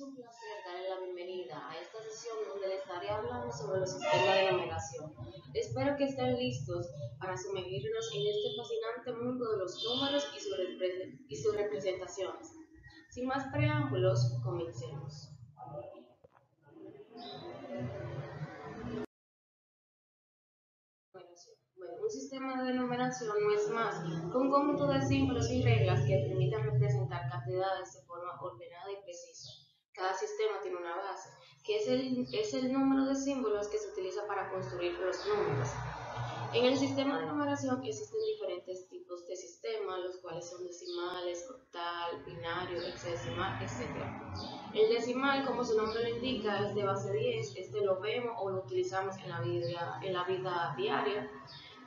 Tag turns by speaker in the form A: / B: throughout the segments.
A: Es un placer darle la bienvenida a esta sesión donde les estaré hablando sobre los sistemas de numeración. Espero que estén listos para sumergirnos en este fascinante mundo de los números y sus representaciones. Sin más preámbulos, comencemos. Bueno, un sistema de numeración no es más que un conjunto de símbolos y reglas que permiten representar cantidades de forma ordenada y precisa. Cada sistema tiene una base, que es el número de símbolos que se utiliza para construir los números. En el sistema de numeración existen diferentes tipos de sistemas, los cuales son decimales, octal, binario, hexadecimal, etc. El decimal, como su nombre lo indica, es de base 10. Este lo vemos o lo utilizamos en la vida diaria.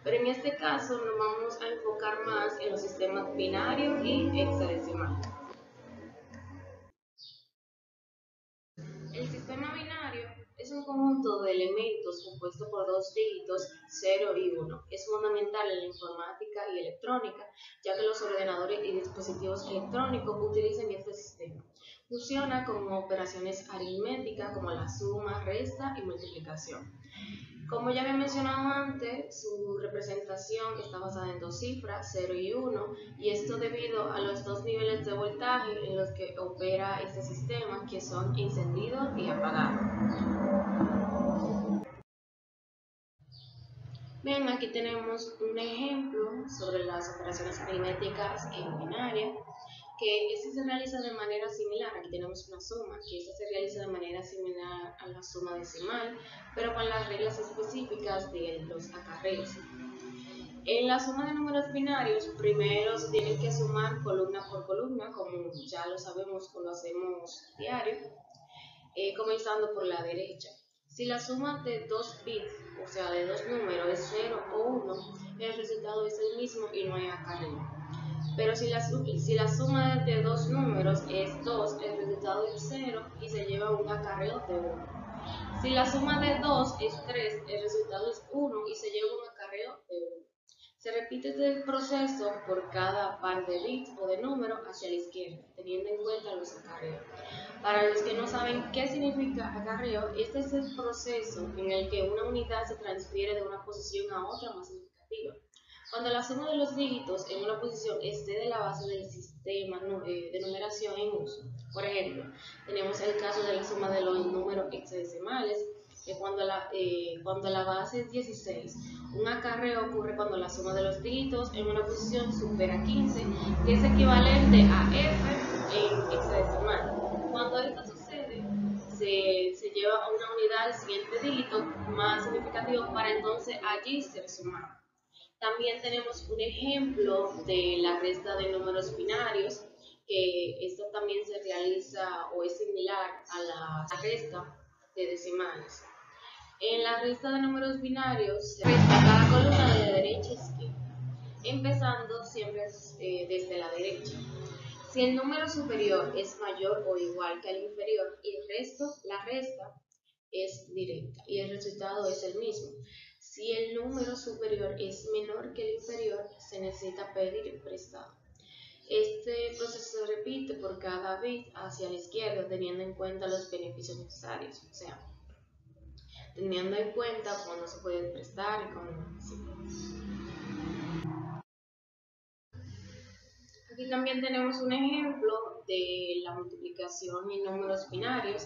A: Pero en este caso nos vamos a enfocar más en los sistemas binario y hexadecimal. El sistema binario es un conjunto de elementos compuesto por dos dígitos, 0 y 1. Es fundamental en la informática y electrónica, ya que los ordenadores y dispositivos electrónicos utilizan este sistema. Funciona con operaciones aritméticas como la suma, resta y multiplicación. Como ya había mencionado antes, su representación está basada en dos cifras, 0 y 1, y esto debido a los dos niveles de voltaje en los que opera este sistema, que son encendido y apagado. Bien, aquí tenemos un ejemplo sobre las operaciones aritméticas en binaria, que esta se realiza de manera similar. Aquí tenemos una suma, que esta se realiza de manera similar a la suma decimal, pero con las reglas específicas de los acarreos. En la suma de números binarios, primero se tienen que sumar columna por columna, como ya lo sabemos o lo hacemos diario, comenzando por la derecha. Si la suma de dos bits, o sea de dos números, es 0 o 1, el resultado es el mismo y no hay acarreo. Pero si la suma de dos números es 2, el resultado es 0 y se lleva un acarreo de 1. Si la suma de 2 es 3, el resultado es 1 y se lleva un acarreo de 1. Se repite este proceso por cada par de bits o de número hacia la izquierda, teniendo en cuenta los acarreos. Para los que no saben qué significa acarreo, este es el proceso en el que una unidad se transfiere de una posición a otra más significativa. Cuando la suma de los dígitos en una posición excede la base del sistema de numeración en uso. Por ejemplo, tenemos el caso de la suma de los números hexadecimales, que cuando la base es 16, un acarreo ocurre cuando la suma de los dígitos en una posición supera 15, que es equivalente a f en hexadecimal. Cuando esto sucede, se lleva a una unidad al siguiente dígito más significativo para entonces allí ser sumado. También tenemos un ejemplo de la resta de números binarios, que esto también se realiza o es similar a la resta de decimales. En la resta de números binarios se resta cada columna de derecha a izquierda, empezando siempre desde la derecha. Si el número superior es mayor o igual que el inferior, la resta es directa y el resultado es el mismo. Si el número superior es menor que el inferior, se necesita pedir prestado. Este proceso se repite por cada bit hacia la izquierda, teniendo en cuenta los beneficios necesarios, o sea, teniendo en cuenta cuándo se puede prestar y cuándo no. Sí. Aquí también tenemos un ejemplo de la multiplicación en números binarios,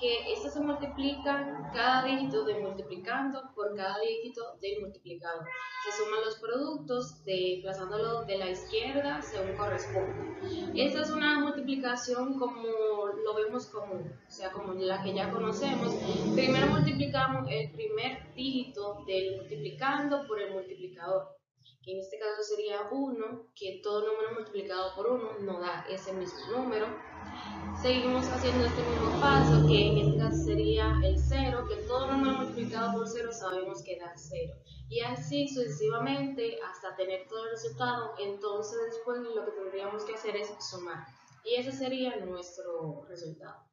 A: que estos se multiplican cada dígito de multiplicando por cada dígito del multiplicado. Se suman los productos desplazándolo de la izquierda según corresponde. Esta es una multiplicación como lo vemos común, o sea, como la que ya conocemos. Primero multiplicamos el primer dígito del multiplicando por el multiplicador, que en este caso sería 1, que todo número multiplicado por 1 nos da ese mismo número. Seguimos haciendo este mismo paso, que en este caso sería el 0, que todo número multiplicado por 0 sabemos que da 0. Y así sucesivamente hasta tener todo el resultado. Entonces después lo que tendríamos que hacer es sumar. Y ese sería nuestro resultado.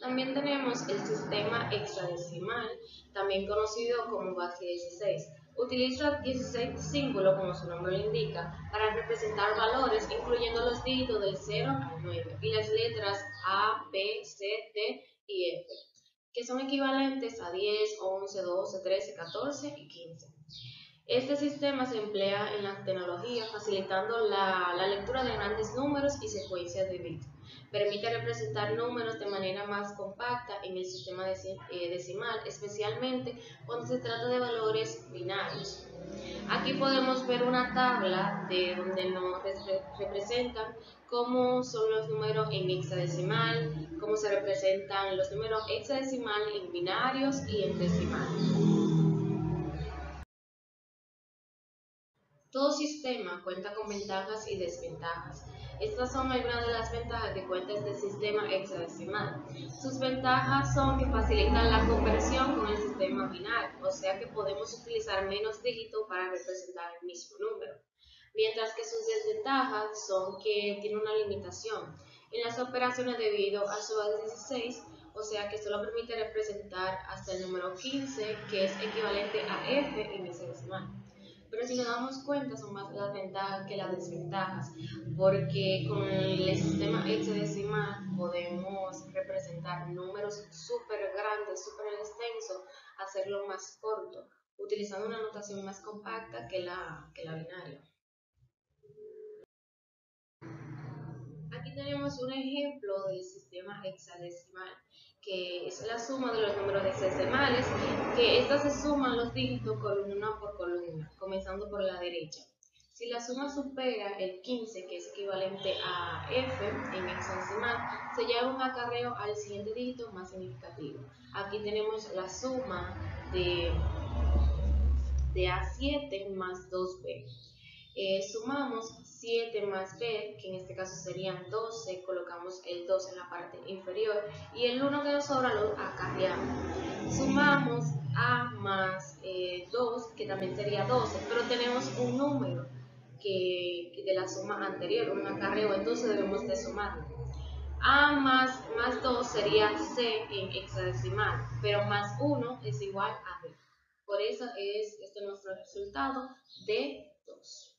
A: También tenemos el sistema hexadecimal, también conocido como base 16. Utiliza 16 símbolos, como su nombre lo indica, para representar valores, incluyendo los dígitos del 0 al 9 y las letras A, B, C, D y F, que son equivalentes a 10, 11, 12, 13, 14 y 15. Este sistema se emplea en la tecnología, facilitando la lectura de grandes números y secuencias de bits. Permite representar números de manera más compacta en el sistema decimal, especialmente cuando se trata de valores binarios. Aquí podemos ver una tabla de donde nos representan cómo son los números en hexadecimal, cómo se representan los números hexadecimal en binarios y en decimal. Todo sistema cuenta con ventajas y desventajas. Estas son algunas de las ventajas que cuenta este sistema hexadecimal. Sus ventajas son que facilitan la conversión con el sistema binario, o sea que podemos utilizar menos dígitos para representar el mismo número. Mientras que sus desventajas son que tiene una limitación en las operaciones debido a su base 16, o sea que solo permite representar hasta el número 15, que es equivalente a f en hexadecimal. Pero si nos damos cuenta, son más las ventajas que las desventajas, porque con el sistema hexadecimal podemos representar números súper grandes, súper extensos, hacerlo más corto, utilizando una notación más compacta que la binaria. Aquí tenemos un ejemplo del sistema hexadecimal, que es la suma de los números hexadecimales, que estas se suman los dígitos columna por columna, comenzando por la derecha. Si la suma supera el 15, que es equivalente a f en hexadecimal, se lleva un acarreo al siguiente dígito más significativo. Aquí tenemos la suma de A7 más 2b. Sumamos 7 más b, que en este caso serían 12, colocamos el 2 en la parte inferior y el 1 que nos sobra lo acarreamos. Sumamos a más 2, que también sería 12, pero tenemos un número que de la suma anterior, un acarreo, entonces debemos de sumarlo. A más 2 sería c en hexadecimal, pero más 1 es igual a b. Por eso es este nuestro resultado de 2.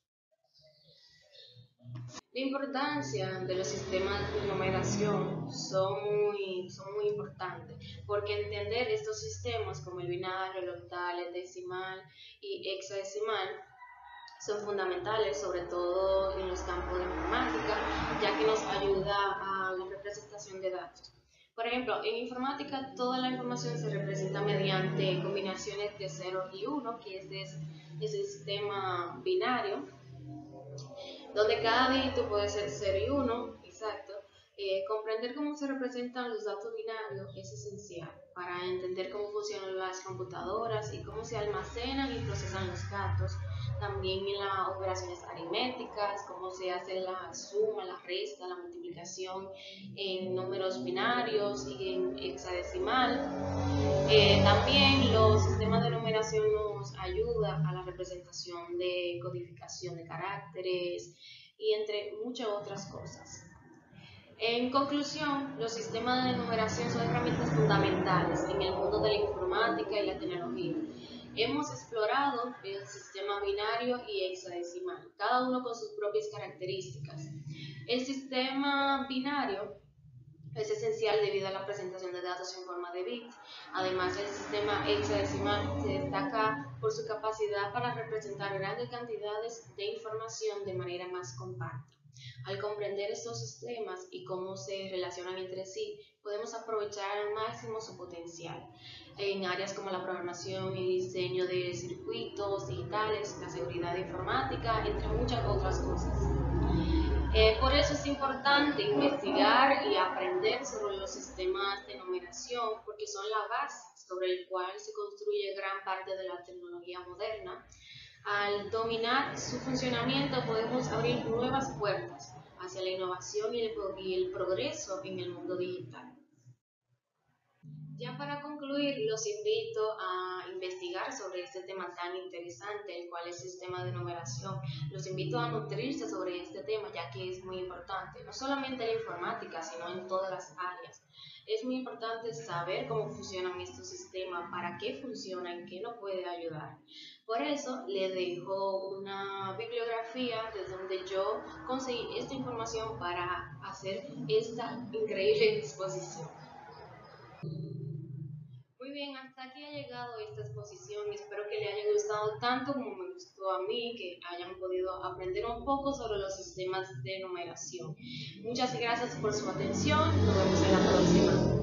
A: La importancia de los sistemas de numeración son muy importantes, porque entender estos sistemas como el binario, el octal, el decimal y hexadecimal son fundamentales, sobre todo en los campos de informática, ya que nos ayuda a la representación de datos. Por ejemplo, en informática toda la información se representa mediante combinaciones de 0 y 1, que es el sistema binario, donde cada dígito puede ser 0 y 1, exacto. Comprender cómo se representan los datos binarios es esencial para entender cómo funcionan las computadoras y cómo se almacenan y procesan los datos. También en las operaciones aritméticas, cómo se hace la suma, la resta, la multiplicación en números binarios y en hexadecimal. También los sistemas de numeración nos ayudan a la representación de codificación de caracteres y entre muchas otras cosas. En conclusión, los sistemas de numeración son herramientas fundamentales en el mundo de la informática y la tecnología. Hemos explorado el sistema binario y hexadecimal, cada uno con sus propias características. El sistema binario es esencial debido a la presentación de datos en forma de bits. Además, el sistema hexadecimal se destaca por su capacidad para representar grandes cantidades de información de manera más compacta. Al comprender estos sistemas y cómo se relacionan entre sí, podemos aprovechar al máximo su potencial en áreas como la programación y diseño de circuitos digitales, la seguridad informática, entre muchas otras cosas. Por eso es importante investigar y aprender sobre los sistemas de numeración, porque son la base sobre el cual se construye gran parte de la tecnología moderna. Al dominar su funcionamiento podemos abrir nuevas puertas hacia la innovación y el progreso en el mundo digital. Ya para concluir, los invito a investigar sobre este tema tan interesante, el cual es el sistema de numeración. Los invito a nutrirse sobre este tema, ya que es muy importante, no solamente en la informática, sino en todas las áreas. Es muy importante saber cómo funcionan estos sistemas, para qué funcionan y qué nos puede ayudar. Por eso les dejo una bibliografía de donde yo conseguí esta información para hacer esta increíble exposición. Muy bien, hasta aquí ha llegado esta exposición. Espero que le haya gustado tanto como me gustó a mí, que hayan podido aprender un poco sobre los sistemas de numeración. Muchas gracias por su atención. Nos vemos en la próxima.